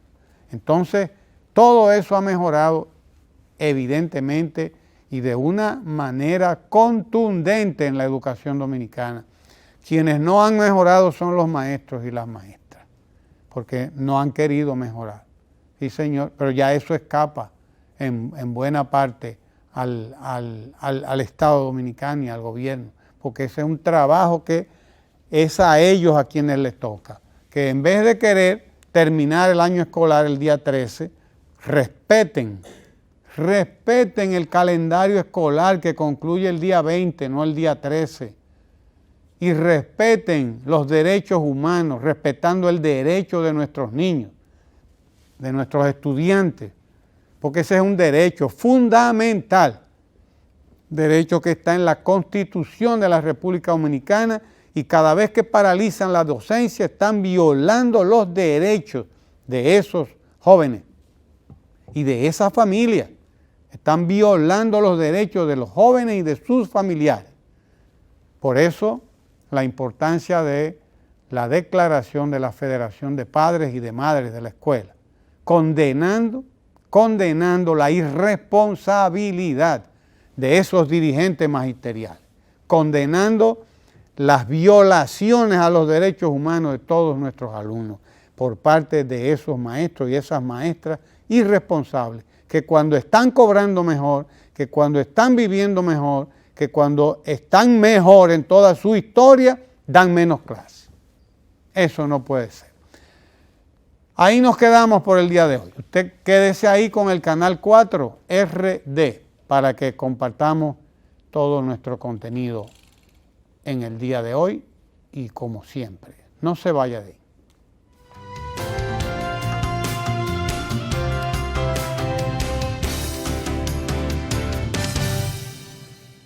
Entonces, todo eso ha mejorado evidentemente y de una manera contundente en la educación dominicana. Quienes no han mejorado son los maestros y las maestras, porque no han querido mejorar. Sí, señor, pero ya eso escapa en buena parte al Estado dominicano y al gobierno, porque ese es un trabajo que es a ellos a quienes les toca, que en vez de querer terminar el año escolar el día 13, respeten el calendario escolar que concluye el día 20, no el día 13, y respeten los derechos humanos, respetando el derecho de nuestros niños, de nuestros estudiantes, porque ese es un derecho fundamental, derecho que está en la Constitución de la República Dominicana, y cada vez que paralizan la docencia están violando los derechos de esos jóvenes y de esas familias. Están violando los derechos de los jóvenes y de sus familiares. Por eso, la importancia de la declaración de la Federación de Padres y de Madres de la Escuela, condenando la irresponsabilidad de esos dirigentes magisteriales, condenando las violaciones a los derechos humanos de todos nuestros alumnos por parte de esos maestros y esas maestras irresponsables, que cuando están cobrando mejor, que cuando están viviendo mejor, que cuando están mejor en toda su historia, dan menos clases. Eso no puede ser. Ahí nos quedamos por el día de hoy. Usted quédese ahí con el canal 4 RD para que compartamos todo nuestro contenido en el día de hoy y como siempre. No se vaya de ahí.